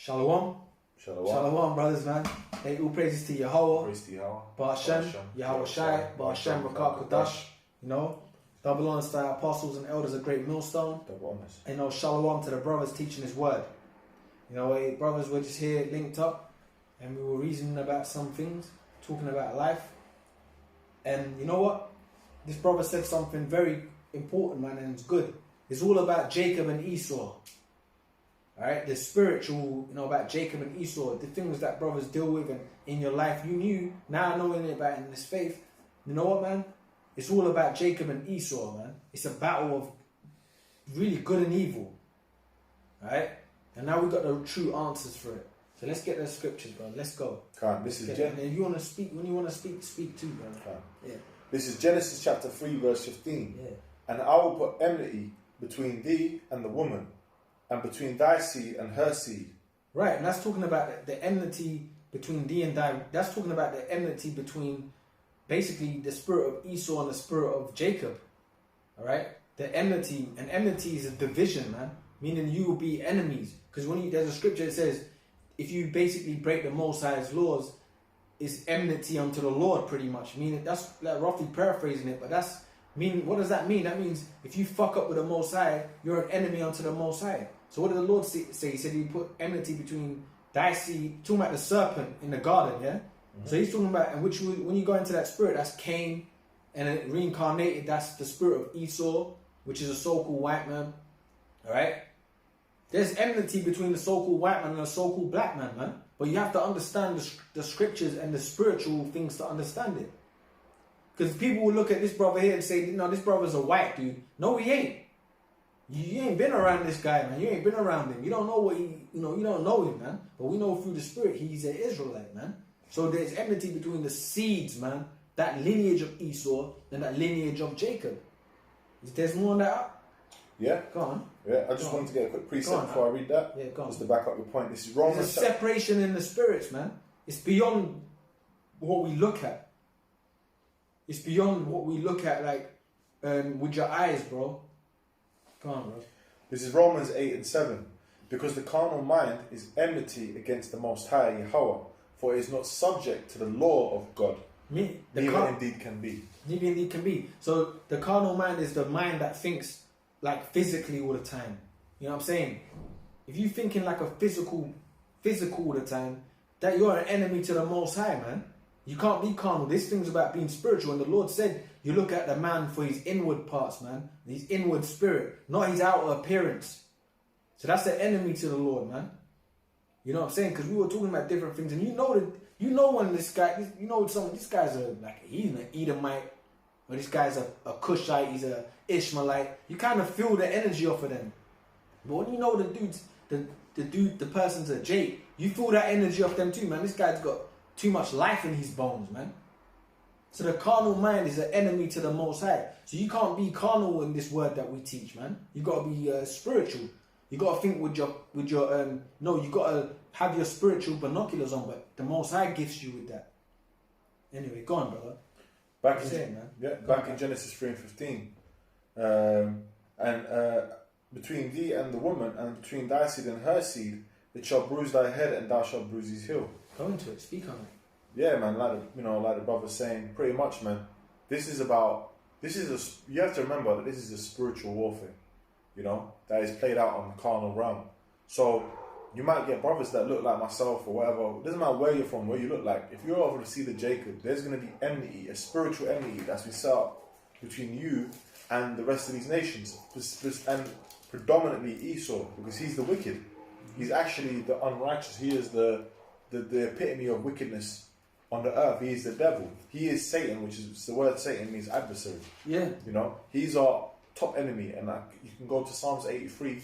Shalom. Shalom, brothers, man. Hey, all praises to Yahweh. Praise to Yahweh. Ba'ashem, Yahweh Shai, Ba'ashem, Rakak Kodash. You know, double honors to our apostles and elders, a great millstone. Double honors. You know, shalom to the brothers teaching his word. You know, hey, brothers, we're just here linked up and we were reasoning about some things, talking about life. And you know what? This brother said something very important, man, and it's good. It's all about Jacob and Esau. Alright, the spiritual, you know, about Jacob and Esau, the things that brothers deal with and in your life, you knew, now knowing about in this faith, you know what, man? It's all about Jacob and Esau, man. It's a battle of really good and evil. Alright? And now we've got the true answers for it. So let's get the scriptures, bro. Let's go. This is and if you want to speak, when you want to speak too, bro. Yeah. This is Genesis chapter 3, verse 15. Yeah. And I will put enmity between thee and the woman, and between thy seed and her seed. Right, and that's talking about the enmity between thee and thy. That's talking about the enmity between basically the spirit of Esau and the spirit of Jacob. All right, the enmity, and enmity is a division, man. Meaning you will be enemies. Because there's a scripture that says, if you basically break the Most High's laws, it's enmity unto the Lord, pretty much. Meaning that's like roughly paraphrasing it, but that's meaning. What does that mean? That means if you fuck up with the Most High, you're an enemy unto the Most High. So what did the Lord say? He said he put enmity between thy seed, talking about the serpent in the garden, yeah? Mm-hmm. So he's talking about, and when you go into that spirit, that's Cain, and it reincarnated, that's the spirit of Esau, which is a so-called white man, all right? There's enmity between the so-called white man and the so-called black man, man. But you have to understand the scriptures and the spiritual things to understand it. Because people will look at this brother here and say, no, this brother's a white dude. No, he ain't. You ain't been around this guy, man. You ain't been around him. You don't know you don't know him, man. But we know through the spirit, he's an Israelite, man. So there's enmity between the seeds, man. That lineage of Esau and that lineage of Jacob. There's more on that. Yeah. Go on. Yeah, I just wanted to get a quick precept before I read that. Yeah, go on. Just to back up your point. This is Romans. There's a separation in the spirits, man. It's beyond what we look at. It's beyond what we look at, like, with your eyes, bro. Go on, bro. This is Romans 8 and 7. Because the carnal mind is enmity against the Most High Yahweh, for it is not subject to the law of God. Neither indeed can be. Neither indeed can be. So the carnal mind is the mind that thinks like physically all the time. You know what I'm saying? If you're thinking like a physical all the time, that you're an enemy to the Most High, man. You can't be carnal. This thing's about being spiritual. And the Lord said, you look at the man for his inward parts, man. His inward spirit, not his outer appearance. So that's the enemy to the Lord, man. You know what I'm saying? Because we were talking about different things. And you know when this guy, this guy's he's an Edomite. Or this guy's a Cushite, he's a Ishmaelite. You kind of feel the energy off of them. But when you know the person's a Jake, you feel that energy off them too, man. This guy's got too much life in his bones, man. So the carnal mind is an enemy to the Most High. So you can't be carnal in this word that we teach, man. You got to be spiritual. You got to think with your you got to have your spiritual binoculars on, but the Most High gifts you with that. Anyway, go on, brother. Back in Genesis 3 and 15. Between thee and the woman, and between thy seed and her seed, it shall bruise thy head, and thou shalt bruise his heel. Go into it. Speak on it. Yeah, man. Like the brother's saying, pretty much, man. You have to remember that this is a spiritual warfare. You know, that is played out on the carnal realm. So you might get brothers that look like myself or whatever. It doesn't matter where you're from, where you look like. If you're over to see the Jacob, there's going to be enmity, a spiritual enmity that's been set up between you and the rest of these nations, and predominantly Esau, because he's the wicked. He's actually the unrighteous. He is the epitome of wickedness on the earth. He is the devil. He is Satan, which is the word Satan means adversary. Yeah. You know, he's our top enemy, and you can go to Psalms 83,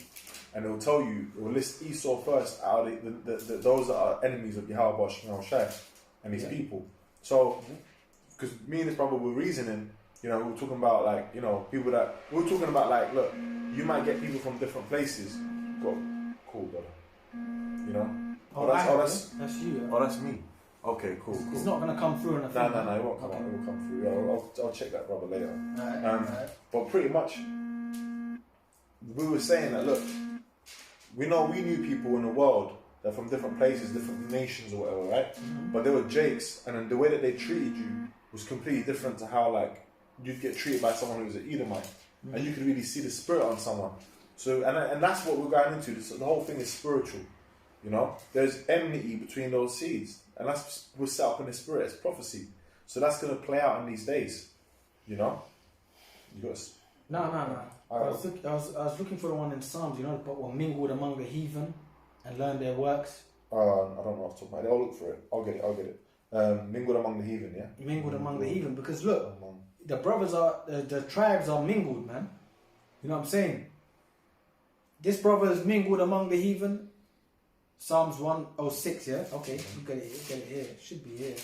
and it will tell you, it will list Esau first out of those that are enemies of Yahweh Shai and his people. So, because me and this brother were reasoning, we were talking about people that we were talking about look, you might get people from different places. Cool, brother. That's you. Yeah? Oh, that's me. Okay, cool. It's not gonna come through in a No, it won't come. It will come through. I'll check that brother later. Right. But pretty much, we were saying that look, we knew people in the world They're from different places, different nations or whatever, right? But they were Jakes, and then the way that they treated you was completely different to how like you'd get treated by someone who was an Edomite, and you could really see the spirit on someone. So and that's what we're going into. The whole thing is spiritual, you know. There's enmity between those seeds, and that's was set up in the spirit. It's prophecy, so that's going to play out in these days, you know. You got. No. I was looking for the one in Psalms, you know, but were mingled among the heathen and learned their works. I don't know off the top of my head. I'll look for it. I'll get it. Mingled among the heathen, yeah. Mingled among the heathen, because look, the brothers are the tribes are mingled, man. You know what I'm saying? This brother is mingled among the heathen. Psalms 106, yeah. Okay, you get it here. It should be here.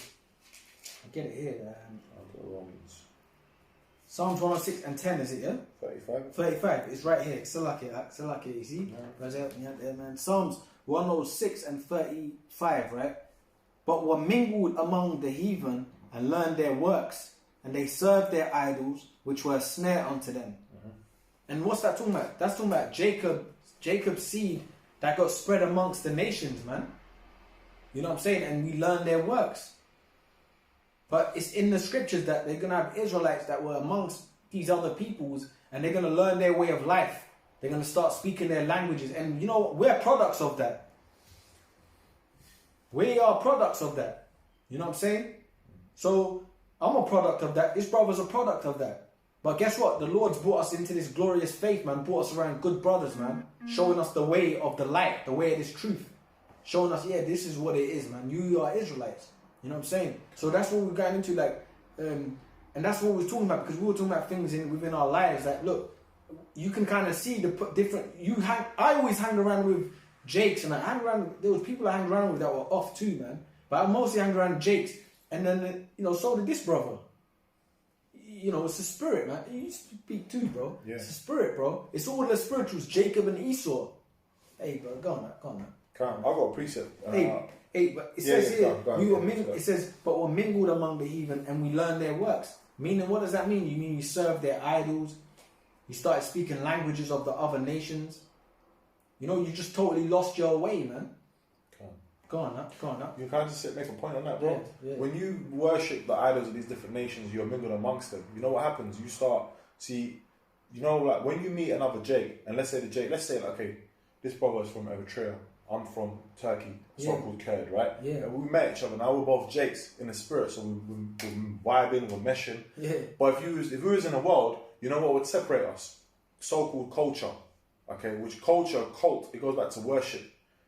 I get it here. I'll go Romans. Psalms 106 and 10, is it, yeah? 35. 35, it's right here. Still like it, you see? Guys, help me out there, man. Psalms 106 and 35, right? But were mingled among the heathen and learned their works, and they served their idols, which were a snare unto them. And what's that talking about? That's talking about Jacob's seed that got spread amongst the nations, man. You know what I'm saying? And we learned their works. But it's in the scriptures that they're going to have Israelites that were amongst these other peoples, and they're going to learn their way of life. They're going to start speaking their languages. And you know what? We're products of that. We are products of that. You know what I'm saying? So I'm a product of that. This brother's a product of that. But guess what? The Lord's brought us into this glorious faith, man. Brought us around good brothers, man. Showing us the way of the light, the way of this truth. Showing us, yeah, this is what it is, man. You are Israelites. You know what I'm saying? So that's what we're going into, like, and that's what we're talking about, because we were talking about things within our lives. Like, look, you can kind of see the different. I always hang around with Jakes, and there was people I hang around with that were off too, man. But I mostly hang around Jakes, and then so did this brother. You know, it's a spirit, man. You speak too, bro. Yeah. It's a spirit, bro. It's all the spirituals, Jacob and Esau. Hey, bro, go on, man. I've got a precept. Hey, but it says here, it says, but were mingled among the heathen, and we learned their works. Meaning, what does that mean? You mean you served their idols? You started speaking languages of the other nations? You know, you just totally lost your way, man. Go on now. You can't just make a point on that, bro. Yeah. When you worship the idols of these different nations, you're mingled amongst them. You know what happens? You start, like when you meet another Jake, and let's say okay, this brother is from Eritrea, I'm from Turkey, so-called Kurd, right? Yeah. And we met each other. Now we're both Jakes in the spirit, so we're vibing, we're meshing. Yeah. But if we was in the world, you know what would separate us? So-called culture, okay? Which culture, cult, it goes back to worship.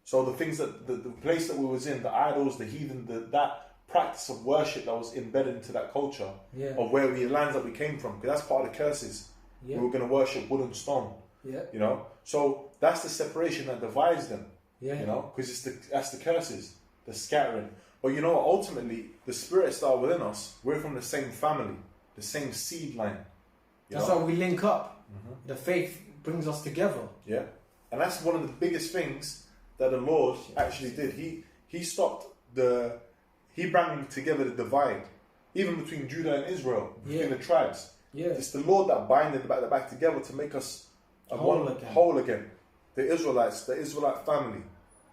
So the things that the place that we was in, the idols, the heathen, that practice of worship that was embedded into that culture of where the lands that we came from, because that's part of the curses. Yeah. We were going to worship wood and stone. Yeah. You know, so that's the separation that divides them. Yeah. You know, because that's the curses, the scattering. But you know what? Ultimately, the spirits that are within us, we're from the same family, the same seed line. That's why we link up. The faith brings us together. Yeah, and that's one of the biggest things that the Lord actually did. He stopped he brought together the divide, even between Judah and Israel, between the tribes. Yeah. It's the Lord that binded the back together to make us whole again. The Israelites, the Israelite family,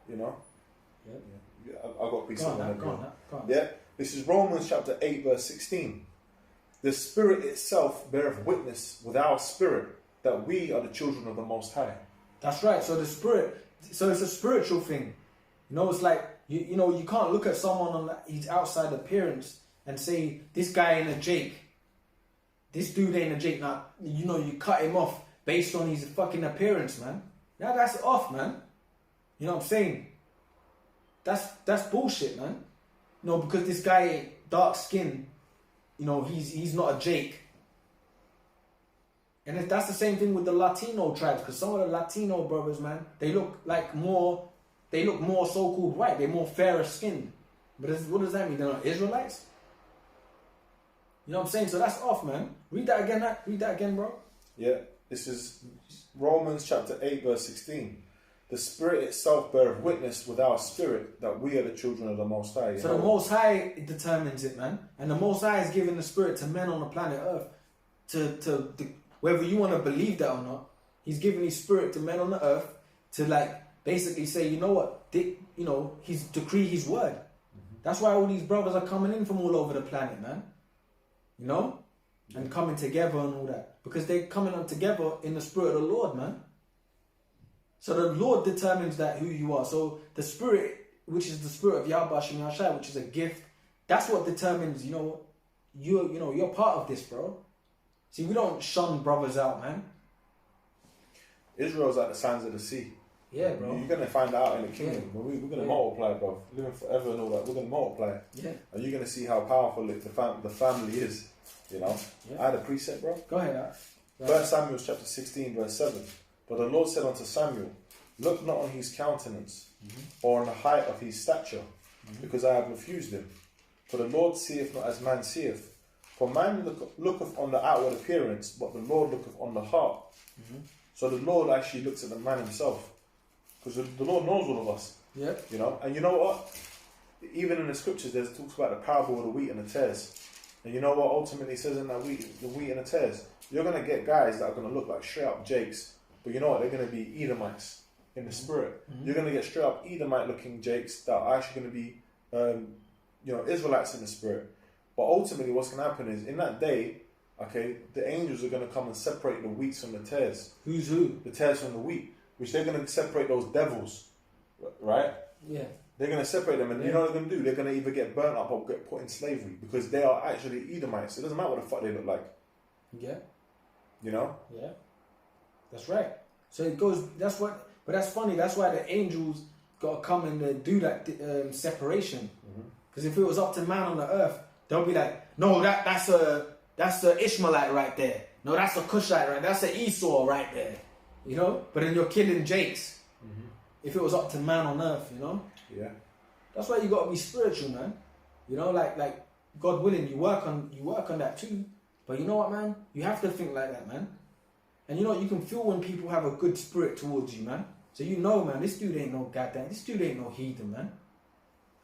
you know. Yeah. I got a piece of that. Go on. Yeah. This is Romans chapter 8, verse 16. The Spirit itself beareth witness with our spirit that we are the children of the Most High. That's right. So the Spirit. So it's a spiritual thing. You know, it's like, you can't look at someone on his outside appearance and say, this guy ain't a Jake. This dude ain't a Jake. Now, you cut him off based on his fucking appearance, man. Yeah, that's off, man. You know what I'm saying? That's bullshit, man. Because this guy ain't dark skinned, he's not a Jake. And that's the same thing with the Latino tribes, because some of the Latino brothers, man, they look more so-called white. They're more fairer skinned. But what does that mean? They're not Israelites? You know what I'm saying? So that's off, man. Read that again, bro. Yeah, this is Romans chapter 8, verse 16. The Spirit itself beareth witness with our spirit that we are the children of the Most High. So the Most High determines it, man. And the Most High is giving the Spirit to men on the planet Earth to whether you want to believe that or not. He's giving his Spirit to men on the earth to basically say, you know what, he's decree his word. That's why all these brothers are coming in from all over the planet, man. You know? And coming together and all that. Because they're coming on together in the spirit of the Lord, man. So the Lord determines that who you are. So the spirit, which is the spirit of Yahweh Shem Yahshai, which is a gift, that's what determines, you're part of this, bro. See, we don't shun brothers out, man. Israel's like the sands of the sea. Yeah, bro. You're going to find out in the kingdom. We're going to multiply, bro. Living forever and all that. We're going to multiply. Yeah. And you're going to see how powerful the family is. You know? Yeah. I had a precept, bro. Go ahead, 1 Samuel chapter 16, verse 7. But the Lord said unto Samuel, look not on his countenance, or on the height of his stature, because I have refused him. For the Lord seeth not as man seeth. For man looketh on the outward appearance, but the Lord looketh on the heart. So the Lord actually looks at the man himself. Because the Lord knows all of us. Yeah. You know? And you know what? Even in the scriptures, there's talks about the parable of the wheat and the tares. And you know what ultimately says in that the wheat and the tares? You're going to get guys that are going to look like straight up Jakes. But you know what? They're going to be Edomites in the spirit. You're going to get straight up Edomite looking Jakes that are actually going to be, Israelites in the spirit. But ultimately what's going to happen is in that day, okay, the angels are going to come and separate the wheat from the tares. Who's who? The tares from the wheat. Which they're going to separate those devils, right? Yeah. They're going to separate them, and you know what they're going to do? They're going to either get burnt up or get put in slavery because they are actually Edomites. It doesn't matter what the fuck they look like. Yeah. You know? Yeah. That's right. So it goes. But that's funny. That's why the angels got to come and do that separation. Because if it was up to man on the earth, they'll be like, no, that's a Ishmaelite right there. No, that's a Cushite right. That's an Esau right there. You know, but then you're killing Jakes. If it was up to man on earth, you know. Yeah. That's why you got to be spiritual, man. You know, like God willing, you work on that too. But you know what, man? You have to think like that, man. And you know, you can feel when people have a good spirit towards you, man. So you know, man, this dude ain't no goddamn. This dude ain't no heathen, man.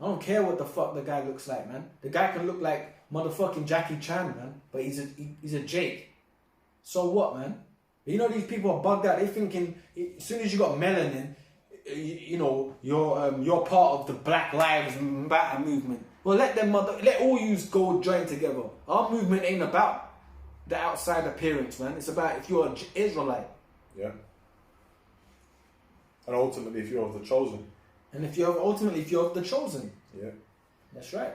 I don't care what the fuck the guy looks like, man. The guy can look like motherfucking Jackie Chan, man. But he's a Jake. So what, man? You know, these people are bugged out. They're thinking, as soon as you got melanin, you're part of the Black Lives Matter movement. Well, let all yous go join together. Our movement ain't about the outside appearance, man. It's about if you're an Israelite. Yeah. And ultimately, if you're of the chosen. And if you're of the chosen. Yeah. That's right.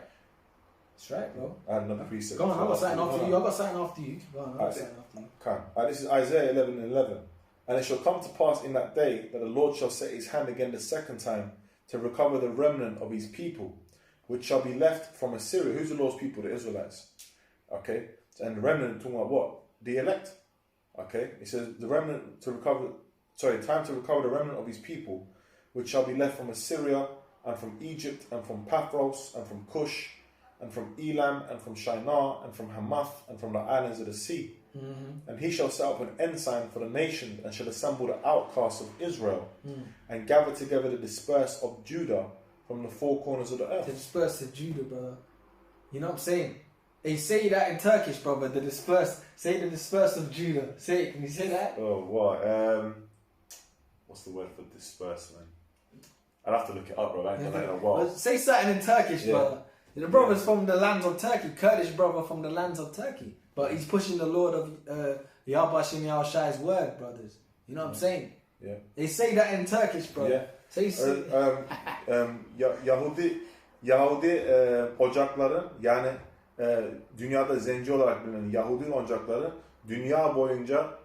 That's right, bro. I had another precept. Go on, I got something after you. I got something after you. Go on, I got something after you. This is Isaiah 11:11. And it shall come to pass in that day that the Lord shall set his hand again the second time to recover the remnant of his people, which shall be left from Assyria. Who's the Lord's people? The Israelites. Okay? And the remnant, talking about what? The elect. Okay? It says the remnant time to recover the remnant of his people, which shall be left from Assyria and from Egypt and from Pathros and from Cush and from Elam and from Shinar and from Hamath and from the islands of the sea. And he shall set up an ensign for the nations and shall assemble the outcasts of Israel and gather together the dispersed of Judah from the four corners of the earth. The dispersed of Judah, brother. You know what I'm saying? They say that in Turkish, brother. The dispersed of Judah. Say it. Can you say that? Oh, what? What's the word for dispersed, man? I'll have to look it up, bro. I ain't done it in a while. Say something in Turkish, brother. The brother's from the lands of Turkey. Kurdish brother from the lands of Turkey. But he's pushing the Lord of Yahweh Shem Yahshai's word, brothers. You know what I'm saying? Yeah. They say that in Turkish, brother. Yeah. Yahudi ocakları, yani dünyada zenci olarak bilinen Yahudi ocakları dünya boyunca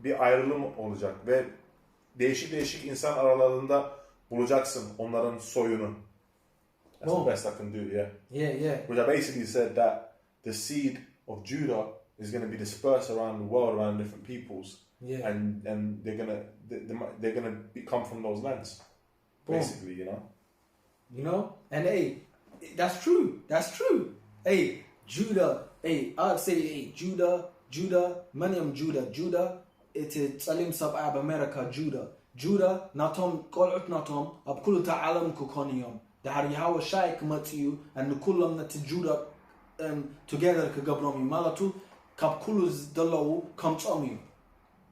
bir ayrılım olacak ve değişik insan aralarında bulacaksın onların soyunu. That's the best I can do, yeah. Yeah. Which I basically said that the seed of Judah is going to be dispersed around the world, around different peoples, and they're gonna come from those lands, basically, you know. You know, and hey, that's true. Hey, Judah. Hey, I'd say Judah. Maniam Judah. It is Salim Sab Ab America Judah. Natom Kolot Natom Abkulu Ta'alam Kukonium. The Hariyawa Shai come to you and Nukulam Nat Judah together Kagabromi Malatu Kapkulus Dalo comes on you.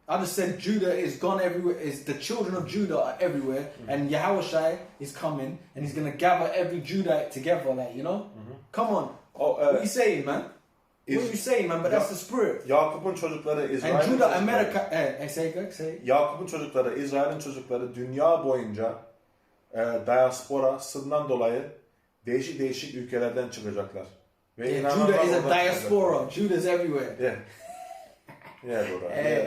I just said Judah is gone everywhere. Is the children of Judah are everywhere, and Yahushua is coming, and he's gonna gather every Judahite together. Like, you know, come on. What are you saying, man? What are you saying, man? But that's the spirit. Yakup'un çocukları İsrail'in And Judah, çocukları. America. Say. Yakup'un çocukları, İsrail'in çocukları dünya boyunca diaspora sından dolayı değişik ülkelerden çıkacaklar. Ve Yeah, Judah is a diaspora. Judah's everywhere. Yeah. Yeah, brother. Hey. Yeah,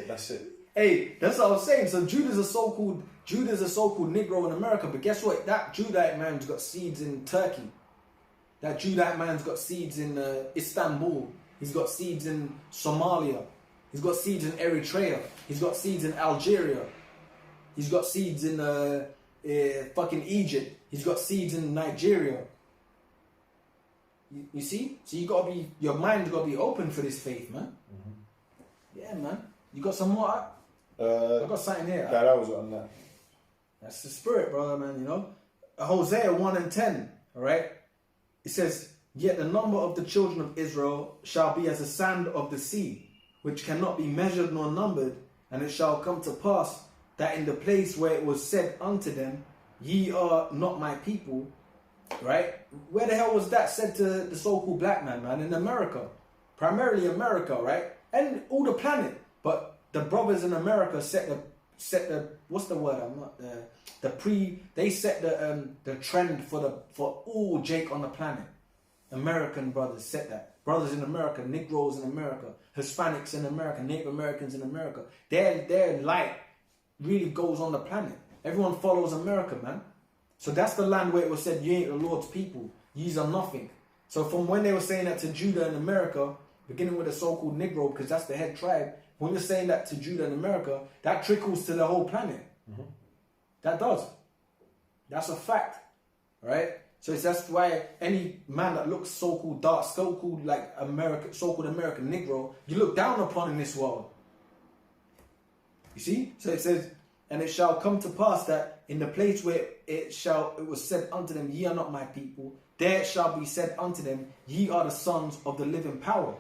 that's it. Hey, that's what I was saying. So Judah's a so-called Negro in America, but guess what? That Judahite man's got seeds in Turkey. That Judahite man's got seeds in Istanbul. He's got seeds in Somalia. He's got seeds in Eritrea. He's got seeds in Algeria. He's got seeds in fucking Egypt. He's got seeds in Nigeria. You see? So your mind's got to be open for this faith, man. Yeah, man. You got some more? I got something here. That was on that. That's the spirit, brother, man, you know. Hosea 1:10, all right? It says, yet the number of the children of Israel shall be as the sand of the sea, which cannot be measured nor numbered, and it shall come to pass that in the place where it was said unto them, ye are not my people, right? Where the hell was that said to the so-called black man, man? In America. Primarily America, right? And all the planet. But the brothers in America set the what's the word? They set the trend for all Jake on the planet. American brothers set that. Brothers in America, Negroes in America, Hispanics in America, Native Americans in America. Their light really goes on the planet. Everyone follows America, man. So that's the land where it was said, ye ain't the Lord's people. Yes are nothing. So from when they were saying that to Judah in America, beginning with the so-called Negro, because that's the head tribe, when you're saying that to Judah in America, that trickles to the whole planet. That does. That's a fact. Right? So that's why any man that looks so-called dark, so-called like American, so-called American Negro, you look down upon in this world. You see? So it says, and it shall come to pass that in the place where it was said unto them, ye are not my people, there shall be said unto them, ye are the sons of the living power.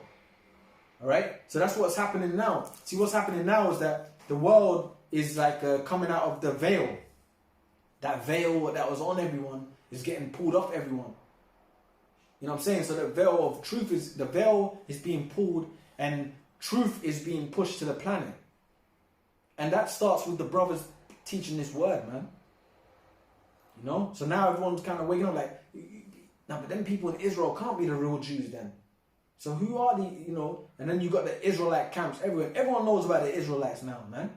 All right? So that's what's happening now. See, what's happening now is that the world is like coming out of the veil. That veil that was on everyone is getting pulled off everyone. You know what I'm saying? So the veil is being pulled, and truth is being pushed to the planet. And that starts with the brothers teaching this word, man. You know? So now everyone's kind of waking up like, no, but then people in Israel can't be the real Jews then. So who are the, you know? And then you got the Israelite camps everywhere. Everyone knows about the Israelites now, man.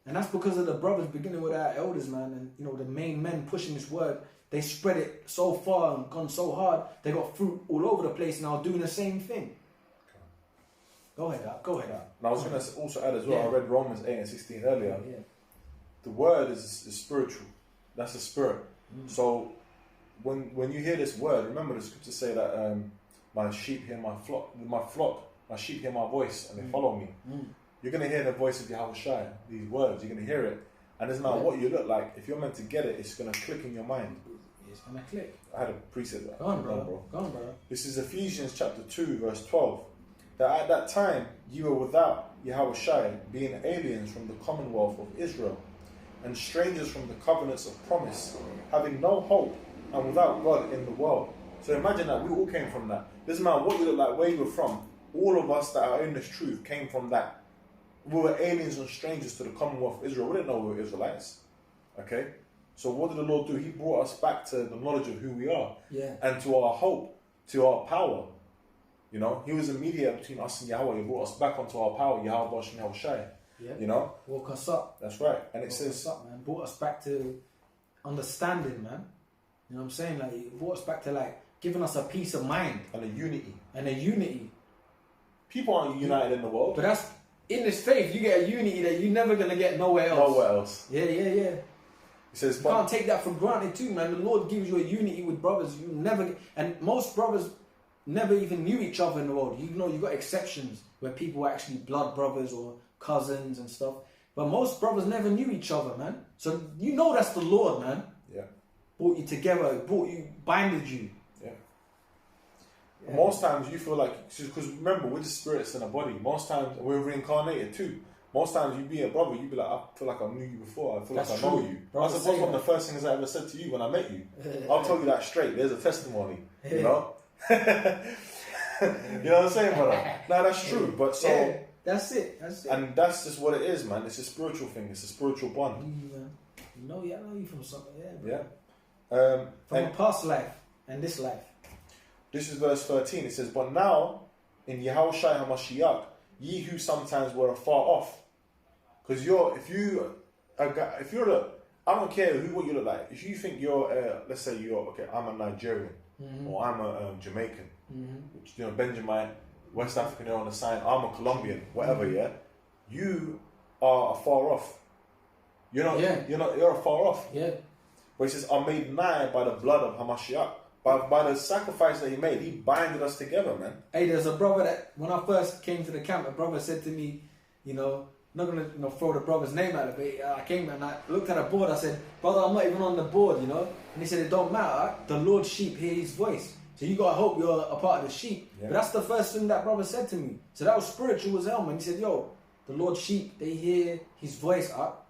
And that's because of the brothers beginning with our elders, man. And, you know, the main men pushing this word. They spread it so far and gone so hard. They got fruit all over the place now doing the same thing. Go ahead, Al. Go ahead, Al. And I was going to also add as well, I read Romans 8:16 earlier. Yeah. The word is spiritual. That's the spirit. So when you hear this word, remember the scriptures say that my sheep hear my sheep hear my voice and they follow me. You're going to hear the voice of Yahushua, these words, you're going to hear it. And it's not what you look like. If you're meant to get it, it's going to click in your mind. It's going to click. I had a precept that. Go on, bro. Go on, bro. This is Ephesians chapter 2, verse 12. That at that time you were without Yahushua, being aliens from the commonwealth of Israel, and strangers from the covenants of promise, having no hope and without God in the world. So imagine that we all came from that. Doesn't matter what you look like, where you were from. All of us that are in this truth came from that. We were aliens and strangers to the commonwealth of Israel. We didn't know we were Israelites. Okay? So what did the Lord do? He brought us back to the knowledge of who we are. Yeah. And to our hope, to our power. You know, He was a mediator between us and Yahweh. He brought us back onto our power, Yahweh and Yahushua. Yeah. You know? Woke us up. That's right. And it Woke says... us up, man. Brought us back to understanding, man. You know what I'm saying? Like, it brought us back to, like, giving us a peace of mind. And a unity. And a unity. People aren't united in the world. But that's... In this faith, you get a unity that you're never going to get nowhere else. Nowhere else. Yeah. He says... You can't take that for granted too, man. The Lord gives you a unity with brothers. You never... And most brothers never even knew each other in the world. You know, you got exceptions where people were actually blood brothers or cousins and stuff. But most brothers never knew each other, man. So you know that's the Lord, man. Yeah. Brought you together, binded you. Yeah. Most times you feel like, because remember, we're just spirits in a body. Most times we're reincarnated too. most times you be a brother, you be like, I feel like I knew you before. I feel That's like I know true. you. Bro, That's one of the first things I ever said to you when I met you. I'll tell you that straight. There's a testimony, you know. You know what I'm saying, brother? No, that's true. But so yeah, that's it. and that's just what it is, man. It's a spiritual thing. It's a spiritual bond. You know, I know you from something. Yeah. From a past life and this life. This is verse 13. It says, "But now in Yahushua HaMashiach, ye who sometimes were afar off." Because I don't care what you look like. If you think you're, let's say I'm a Nigerian or I'm a Jamaican, which, you know, Benjamin, West African, they're on the sign. I'm a Colombian, whatever. Yeah, you are afar off. You're afar off. Yeah. But he says, "Are made nigh by the blood of Hamashiach." By the sacrifice that he made, he binded us together, man. Hey, there's a brother that, when I first came to the camp, a brother said to me, you know, not going to throw the brother's name out of it, but I came and I looked at a board, I said, brother, I'm not even on the board, you know. And he said, it don't matter, the Lord's sheep hear his voice. So you got to hope you're a part of the sheep. Yeah. But that's the first thing that brother said to me. So that was spiritual as hell, man. He said, yo, the Lord's sheep, they hear his voice up.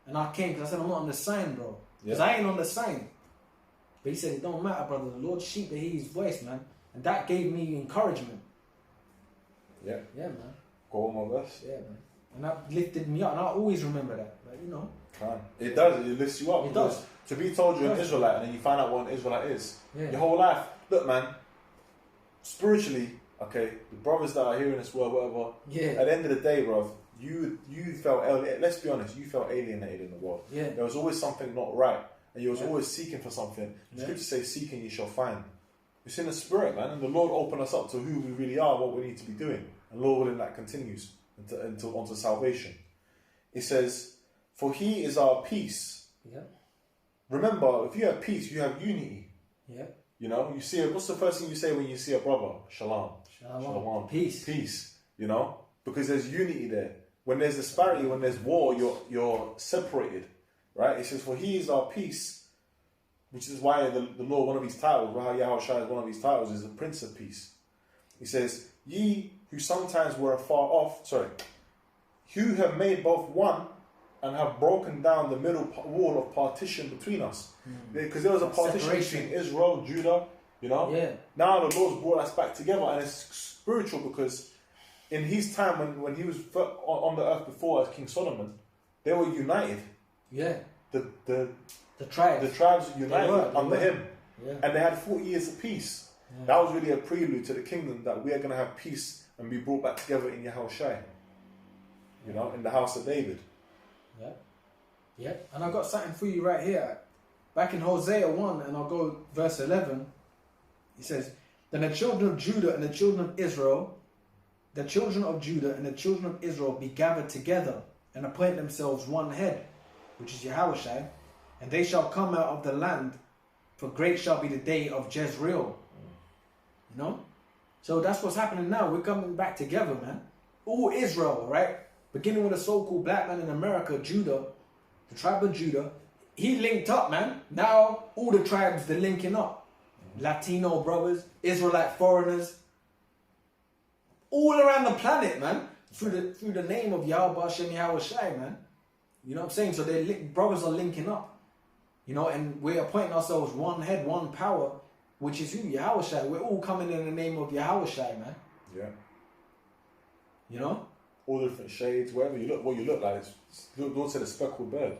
And I came because I said, I'm not on the sign, bro. Because I ain't on the sign. But he said, it don't matter, brother. The Lord's sheep, they hear his voice, man. And that gave me encouragement. Yeah. Yeah, man. Go on my verse. Yeah, man. And that lifted me up. And I always remember that. Like, you know. It does. It lifts you up. It does. To be told you're an Israelite and then you find out what an Israelite is. Yeah. Your whole life. Look, man. Spiritually, okay, the brothers that are here in this world, whatever. Yeah. At the end of the day, bro, you felt, let's be honest, you felt alienated in the world. Yeah. There was always something not right. And you was always seeking for something. The scripture says, seeking you shall find. It's in the spirit, man. And the Lord opened us up to who we really are, what we need to be doing. And Lord willing, that continues until onto salvation. It says, for he is our peace. Yeah. Remember, if you have peace, you have unity. Yeah. You know, you see, what's the first thing you say when you see a brother? Shalom. Shalom. Peace. Peace. You know, because there's unity there. When there's disparity, when there's war, you're separated. Right? It says, for he is our peace, which is why the Lord, one of his titles, Yahushua is one of his titles, is the Prince of Peace. He says, ye who sometimes were afar off, who have made both one and have broken down the middle wall of partition between us. Because there was a partition between Israel, Judah, you know? Yeah. Now the Lord's brought us back together, and it's spiritual because in his time when he was on the earth before as King Solomon, they were united. Yeah. The tribes united under him. Yeah. And they had 40 years of peace. Yeah. That was really a prelude to the kingdom that we are going to have peace and be brought back together in Yahushua. You know, in the house of David. Yeah. Yeah. And I got something for you right here. Back in Hosea 1, and I'll go verse 11. He says, then the children of Judah and the children of Israel, the children of Judah and the children of Israel be gathered together and appoint themselves one head, which is Yahushua, and they shall come out of the land, for great shall be the day of Jezreel. You know? So that's what's happening now. We're coming back together, man. All Israel, right? Beginning with a so-called black man in America, Judah, the tribe of Judah. He linked up, man. Now all the tribes, they're linking up. Latino brothers, Israelite foreigners. All around the planet, man. Through the name of Yahweh Shem Yahushua, man. You know what I'm saying? So brothers are linking up. You know, and we're appointing ourselves one head, one power, which is who? Yahushua. We're all coming in the name of Yahushua, man. Yeah. You know? All the different shades, wherever you look, what you look like. Lord said a speckled bird.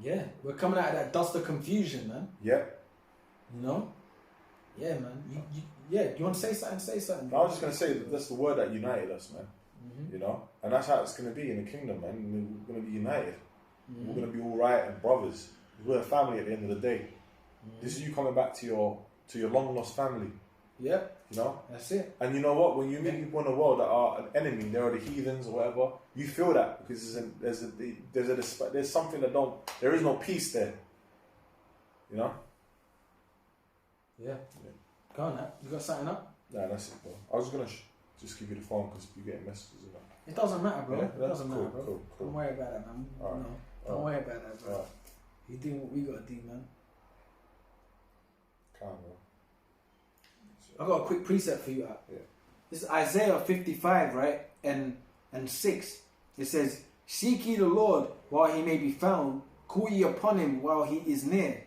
Yeah. We're coming out of that dust of confusion, man. Yeah. You know? Yeah, man. You want to say something? Say something. No, I was just going to say that that's the word that united us, man. You know? And that's how it's going to be in the kingdom, man. We're going to be united. We're going to be all right and brothers. We're a family at the end of the day. This is you coming back to your long lost family. Yeah. You know? That's it. And you know what? When you meet people in the world that are an enemy, they are the heathens or whatever, you feel that because there's something there is no peace there. You know? Yeah. Go on, you got something up? Nah, that's it, bro. I was going to just give you the phone because you get messages and that. It doesn't matter, bro. It doesn't matter, bro. Cool. Don't worry about that, man. Right. No, don't worry about that, bro. Right. You doing what we got to do, man. Calm, bro. I got a quick precept for you. Yeah. This is Isaiah 55, right? And 6. It says, seek ye the Lord while he may be found, call ye upon him while he is near.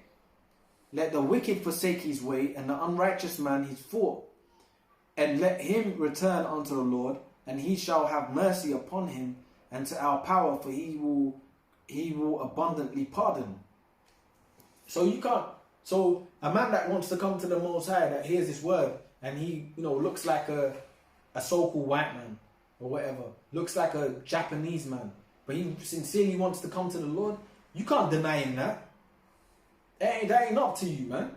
Let the wicked forsake his way, and the unrighteous man his thought. And let him return unto the Lord, and he shall have mercy upon him, and to our power, for he will abundantly pardon. So you can't. So a man that wants to come to the Most High, that hears this word, and he, looks like a so-called white man or whatever, looks like a Japanese man, but he sincerely wants to come to the Lord, you can't deny him that. That ain't up to you, man.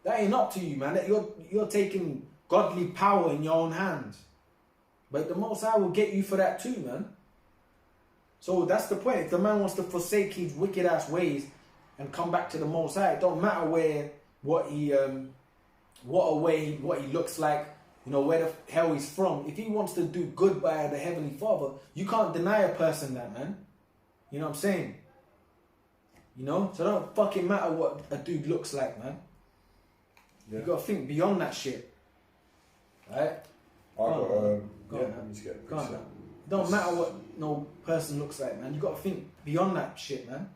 That ain't up to you, man. That you're taking godly power in your own hands. But the Most High will get you for that too, man. So that's the point. If the man wants to forsake his wicked ass ways and come back to the Most High, it don't matter what he looks like, where the hell he's from. If he wants to do good by the Heavenly Father, you can't deny a person that, man. You know what I'm saying? So it don't fucking matter what a dude looks like, man. Yeah. You gotta think beyond that shit. Right? Go on. It don't matter what no person looks like, man. You gotta think beyond that shit, man.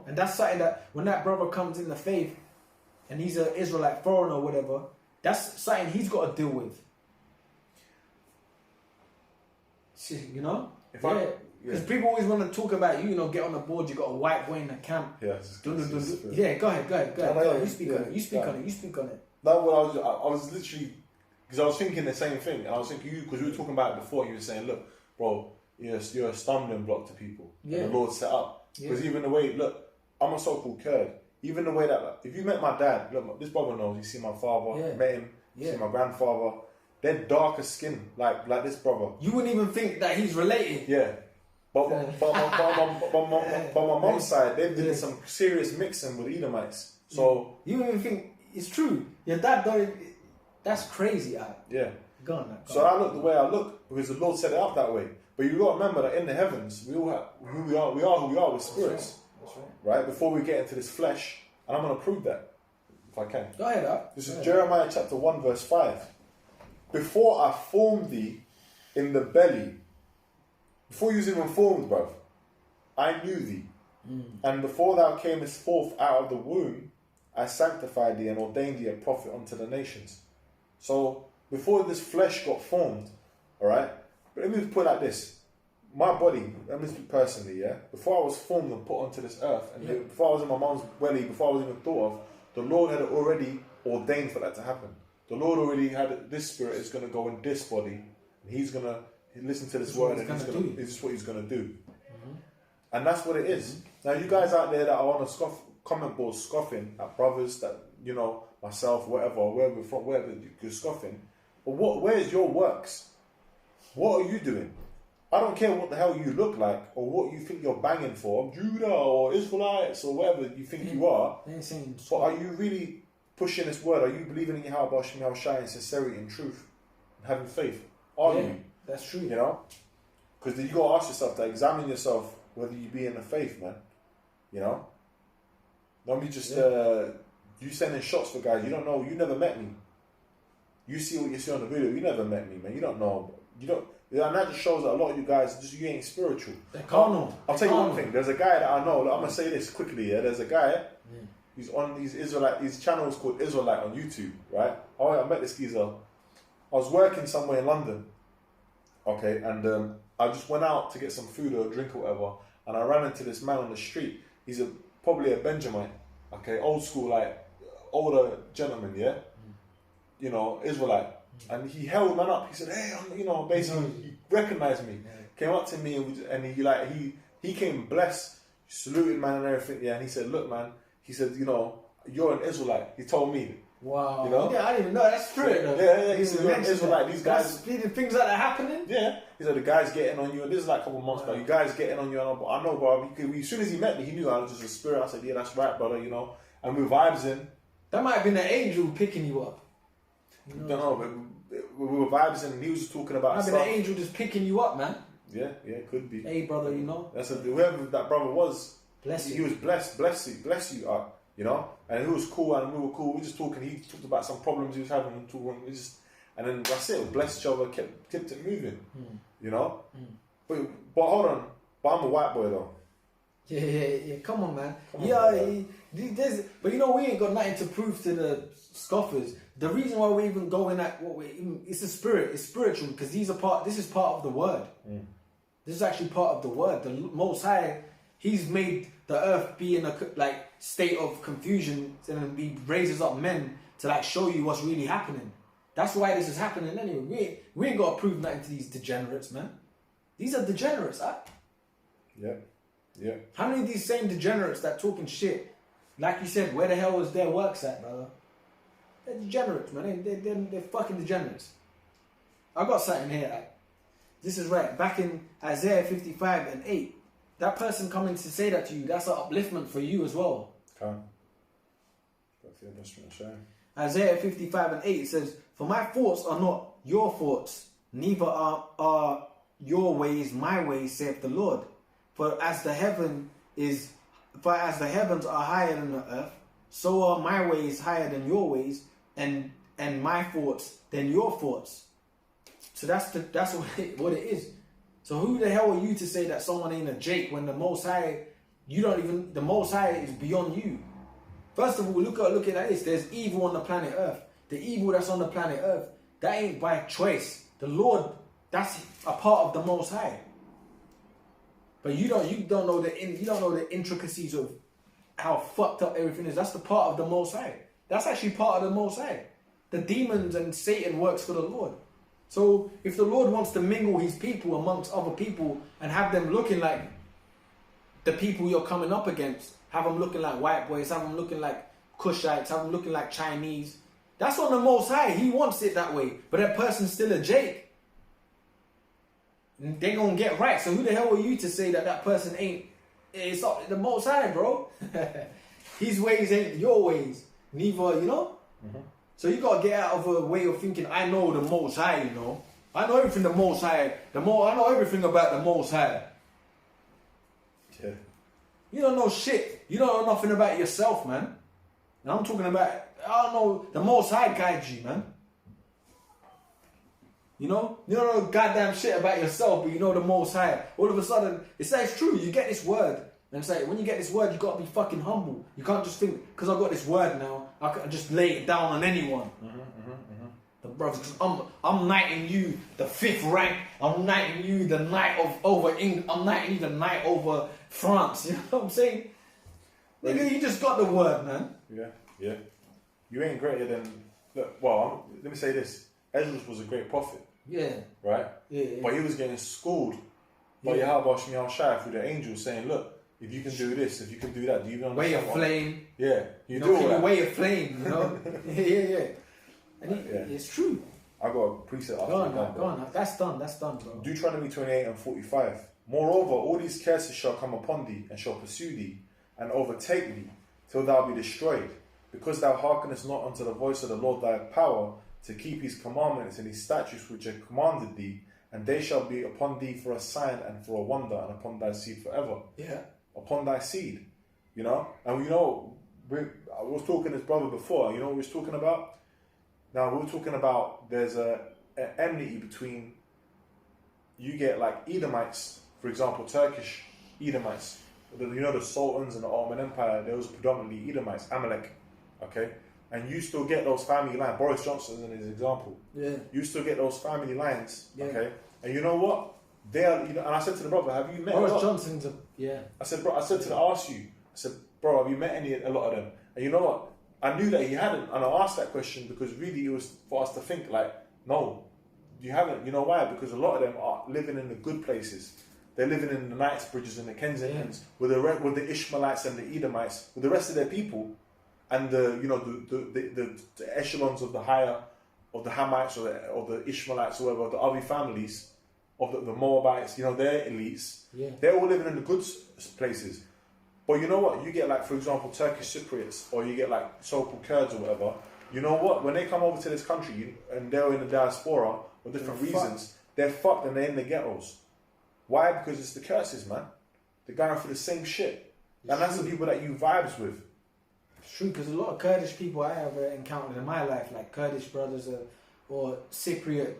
And that's something that when that brother comes in the faith and he's an Israelite foreigner or whatever, that's something he's got to deal with. Because people always want to talk about you, get on the board, you got a white boy in the camp. Yeah, go ahead. You speak on it. No, well, I was literally, because I was thinking the same thing, and I was thinking you, because we were talking about it before, you were saying, look, bro, you're a stumbling block to people. Yeah. And the Lord set up. Because even the way, look, I'm a so-called Kurd. Even the way that, if you met my dad, look, this brother knows, you see my father, met him, you see my grandfather, they're darker skin, like this brother. You wouldn't even think that he's related. Yeah. But my mom's side, they did some serious mixing with Edomites. So you don't even think it's true. Your dad don't. That's crazy. Yeah. Go on. I look the way I look because the Lord set it up that way. But you got to remember that in the heavens, we all have who we are. We are who we are with spirits. That's right. Right. Before we get into this flesh, and I'm going to prove that if I can. Go ahead. This is Jeremiah chapter 1 verse 5. Before I formed thee in the belly. Before you was even formed, bruv, I knew thee. And before thou camest forth out of the womb, I sanctified thee and ordained thee a prophet unto the nations. So, before this flesh got formed, alright, but let me put it like this. My body, let me speak personally, yeah? Before I was formed and put onto this earth, and before I was in my mom's belly, before I was even thought of, the Lord had already ordained for that to happen. The Lord already had, this spirit is going to go in this body, and he's going to listen to this word, and this is what he's going to do. Mm-hmm. And that's what it is. Mm-hmm. Now, you guys out there that are on the comment board scoffing at brothers that, myself, wherever we're from, wherever you're scoffing, but where's your works? What are you doing? I don't care what the hell you look like or what you think you're banging for, Judah or Israelites or whatever you think you are. But are you really pushing this word? Are you believing in Yahweh Shem Shai in sincerity and truth and having faith? Are you? That's true. Because you got to ask yourself to examine yourself whether you be in the faith, man. Don't be just you sending shots for guys. You don't know. You never met me. You see what you see on the video. You never met me, man. You don't know. And that just shows that a lot of you guys, you ain't spiritual. They're carnal. I'll tell you one thing. There's a guy that I know. I'm gonna say this quickly. Yeah. There's a guy. He's on these Israelite. His channel is called Israelite on YouTube. Right. I met this geezer. I was working somewhere in London. Okay, and I just went out to get some food or a drink or whatever, and I ran into this man on the street. He's probably a Benjamite, okay, old school, older gentleman, yeah, Israelite. And he held man up. He said, "Hey, basically, he recognized me, came up to me, and he came blessed, saluted man and everything, yeah. And he said, "Look, man," he said, "you're an Israelite." He told me. Wow. Yeah, I didn't even know. That's true. Yeah. He said, "You're an Israelite. These guys, things like that happening." Yeah. He said, "The guy's getting on you," and this is like a couple of months back. You guys getting on you, and I know, bro. As soon as he met me, he knew I was just a spirit. I said, "Yeah, that's right, brother." And we vibes in. That might have been an angel picking you up. Don't know, but we were vibes in, and he was talking about. Might have been an angel just picking you up, man. Yeah, could be. Hey, brother, That's whoever that brother was. Bless you. He was blessed. Bless you up. And he was cool, and we were cool. We were just talking. He talked about some problems he was having, and then that's it. We blessed each other, kept it moving. But hold on. But I'm a white boy though. Yeah. Come on, man. Come on, But you know, we ain't got nothing to prove to the scoffers. The reason why we even going at it's a spirit. It's spiritual because this is part of the word. This is actually part of the word. The Most High, He's made the earth be in a state of confusion, and He raises up men to show you what's really happening. That's why this is happening anyway. We ain't got to prove nothing to these degenerates, man. These are degenerates, huh? Yeah. How many of these same degenerates that talking shit, like you said, where the hell is their works at, brother? They're degenerates, man. They're fucking degenerates. I got something here. This is right. Back in Isaiah 55 and 8, that person coming to say that to you, that's an upliftment for you as well. Okay. Isaiah 55 and 8, it says, "For my thoughts are not your thoughts, neither are your ways my ways, saith the Lord. For as the heavens are higher than the earth, so are my ways higher than your ways, and my thoughts than your thoughts." So that's what it is. So who the hell are you to say that someone ain't a Jake when the Most High, the Most High is beyond you? First of all, look at this. There's evil on the planet Earth. The evil that's on the planet Earth, that ain't by choice. The Lord, that's a part of the Most High. But you don't know the intricacies of how fucked up everything is. That's the part of the Most High. That's actually part of the Most High. The demons and Satan works for the Lord. So if the Lord wants to mingle His people amongst other people and have them looking like the people you're coming up against, have them looking like white boys, have them looking like Cushites, have them looking like Chinese, that's on the Most High. He wants it that way. But that person's still a Jake. They're going to get right. So who the hell are you to say that person ain't? It's up the Most High, bro. His ways ain't your ways. Neither, you know? Mm-hmm. So you got to get out of a way of thinking, I know the Most High, you know? I know everything the Most High. I know everything about the Most High. Yeah. You don't know shit. You don't know nothing about yourself, man. And I'm talking about, I don't know, the Most High guides you, man. You know? You don't know goddamn shit about yourself, but you know the Most High. All of a sudden, it's true, you get this word. And it's like, when you get this word, you got to be fucking humble. You can't just think, because I got this word now, I can just lay it down on anyone. The brothers, I'm knighting you the 5th rank. I'm knighting you the knight over England. I'm knighting you the knight over France. You know what I'm saying? Nigga, you just got the word, man. Yeah. You ain't greater than... Look, well, let me say this. Ezra was a great prophet. Yeah. Right? Yeah. But he was getting schooled by Yahweh Shemi Shai through the angels saying, look, if you can do this, if you can do that, do you understand? Way of flame. Yeah. You do all that. Way of flame, you know? yeah. And it's true. I got a precept after Go on. That's done, bro. Deuteronomy 28 and 45. Moreover, all these curses shall come upon thee, and shall pursue thee, and overtake thee, till thou be destroyed, because thou hearkenest not unto the voice of the Lord thy power, to keep His commandments and His statutes which I commanded thee, and they shall be upon thee for a sign and for a wonder, and upon thy seed forever. Yeah. Upon thy seed. You know? And I was talking to this brother before, you know what we was talking about? Now, we were talking about there's an enmity between, you get like Edomites, for example, Turkish Edomites. You know, the Sultans and the Ottoman Empire, there was predominantly Edomites, Amalek, okay? And you still get those family lines. Boris Johnson is an example. Yeah. You still get those family lines, okay? And you know what? And I said to the brother, have you met Boris Johnson's I said, bro, have you met a lot of them? And you know what? I knew that he hadn't, and I asked that question because really it was for us to think like, no, you haven't. You know why? Because a lot of them are living in the good places. They're living in the Knightsbridges and the Kensingtons with the Ishmaelites and the Edomites, with the rest of their people, and the echelons of the Hamites or the Ishmaelites or whatever, the other families of the Moabites, you know, their elites. Yeah. They're all living in the good places. But you know what? You get like, for example, Turkish Cypriots, or you get like so-called Kurds or whatever. You know what? When they come over to this country and they're in the diaspora for different reasons, they're fucked and they're in the ghettos. Why? Because it's the curses, man. They're going through the same shit. And that's the people that you vibes with. It's true, because a lot of Kurdish people I have encountered in my life, like Kurdish brothers or Cypriot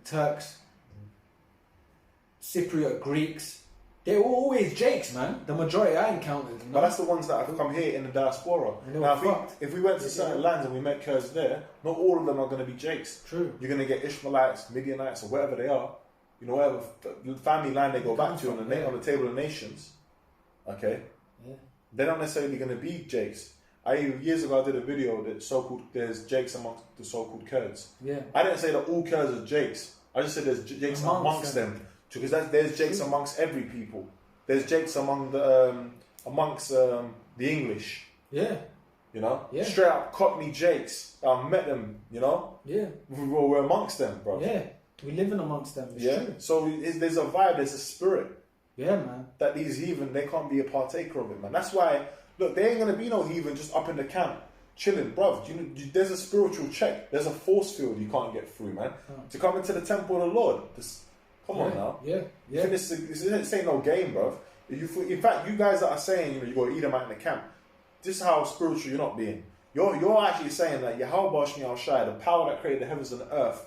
Turks, Cypriot Greeks. They were always Jakes, man. The majority I encountered. You know? But that's the ones that have come here in the diaspora. Now, if we went to certain lands and we met Kurds there, not all of them are going to be Jakes. True. You're going to get Ishmaelites, Midianites, or whatever they are. You know, whatever family line they go back to on the table of nations. Okay? Yeah. They're not necessarily going to be Jakes. Years ago, I did a video that there's Jakes amongst the so-called Kurds. Yeah. I didn't say that all Kurds are Jakes. I just said there's Jakes amongst them. Because there's Jakes amongst every people. There's Jakes amongst the English. Yeah. You know? Yeah. Straight up Cockney Jakes. I've met them, you know? Yeah. We're amongst them, bro. Yeah. We're living amongst them. It's true. So there's a vibe, there's a spirit. Yeah, man. That these heathen, they can't be a partaker of it, man. That's why, look, there ain't going to be no heathen just up in the camp, chilling. Bro, there's a spiritual check. There's a force field you can't get through, man. Oh. To come into the temple of the Lord. Come on now. Yeah. This ain't no game, bro. In fact, you guys that are saying, you got Edomite in the camp, this is how spiritual you're not being. You're actually saying that Yahweh Shai, the power that created the heavens and the earth,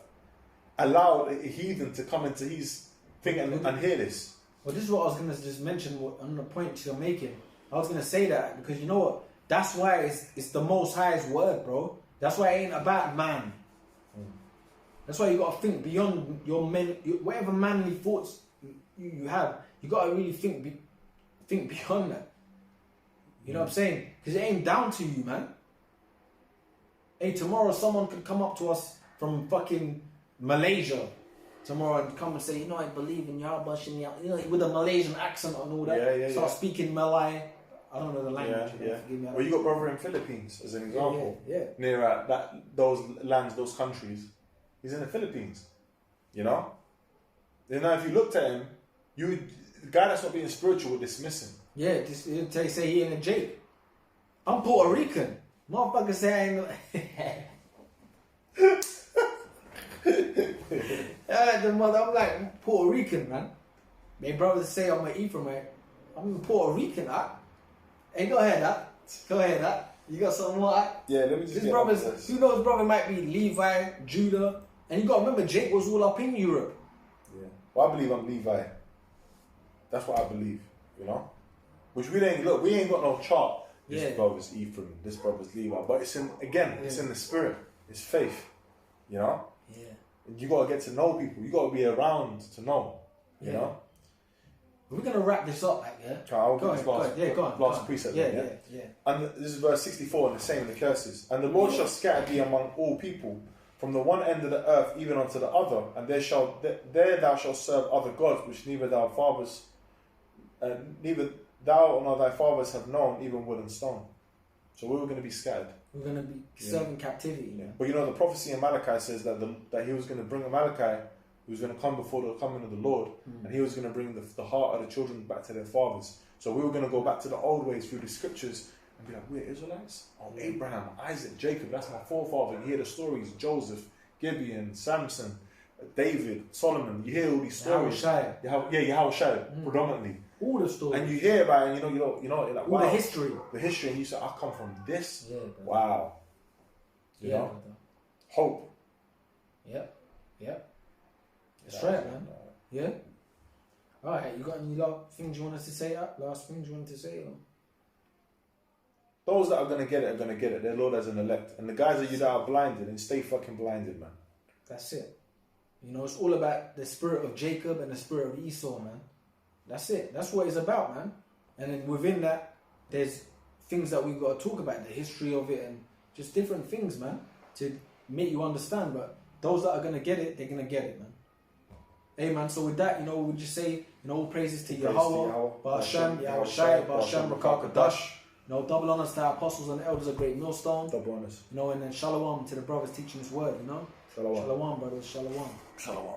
allowed a heathen to come into his thing and hear this. Well, this is what I was going to just mention on the point you're making. I was going to say that because you know what? That's why it's the Most High's word, bro. That's why it ain't about man. That's why you got to think beyond whatever manly thoughts you have. You got to really think beyond that. You know what I'm saying? Because it ain't down to you, man. Hey, tomorrow someone could come up to us from fucking Malaysia tomorrow and come and say, you know, I believe in Yahweh, you know, with a Malaysian accent and all that. Start speaking Malay. I don't know the language. Well, you got brother in Philippines as an example. Yeah. Near those lands, those countries. He's in the Philippines. You know? And now if you looked at him, the guy that's not being spiritual would dismiss him. Yeah, they say he ain't a Jake. I'm Puerto Rican. Motherfucker say I ain't I'm like Puerto Rican, man. My brothers say I'm an Ephraimite. I'm Puerto Rican, Hey, go ahead, You got something more, Yeah, let me just who knows, his brother might be Levi, Judah. And you got to remember, Jake was all up in Europe. Yeah. Well, I believe I'm Levi. That's what I believe, you know? Which we ain't got no chart. This brother's Ephraim, this brother's Levi. But it's it's in the spirit. It's faith, you know? Yeah. You got to get to know people. You got to be around to know, you know? We're going to wrap this up, Go ahead. Last precept. Yeah. And this is verse 64, and the same, the curses. And the Lord shall scatter thee among all people, from the one end of the earth even unto the other, and there thou shalt serve other gods, which neither thou nor thy fathers have known, even wood and stone. So we were going to be scattered. We're going to be serving captivity. Yeah. But you know, the prophecy in Malachi says that he was going to bring Malachi, who was going to come before the coming of the Lord, and he was going to bring the heart of the children back to their fathers. So we were going to go back to the old ways through the scriptures and be like, we're Israelites? Oh, Abraham, Isaac, Jacob, that's my forefather. And you hear the stories, Joseph, Gibeon, Samson, David, Solomon. You hear all these stories. Yahweh Shai, predominantly. All the stories. And you hear about it, and you're like, wow. All the history. The history, and you say, I come from this. Yeah, wow. You know? Hope. Yep. That's right, man. Yeah? Alright, you got any things you wanted to say? Last things you wanted to say? Those that are going to get it are going to get it. Their Lord as an elect. And the guys that are blinded, and stay fucking blinded, man. That's it. You know, it's all about the spirit of Jacob and the spirit of Esau, man. That's it. That's what it's about, man. And then within that, there's things that we've got to talk about, the history of it, and just different things, man, to make you understand. But those that are going to get it, they're going to get it, man. Hey, man, so with that, we'll just say, all praises to Yahweh, Ba'ashem, Yahweh Shai, Ba'ashem, Rakakadash. Double honors to our apostles and elders of Great Millstone. Double honors. And then shalom to the brothers teaching this word, Shalom. Shalom, brothers. Shalom. Shalom.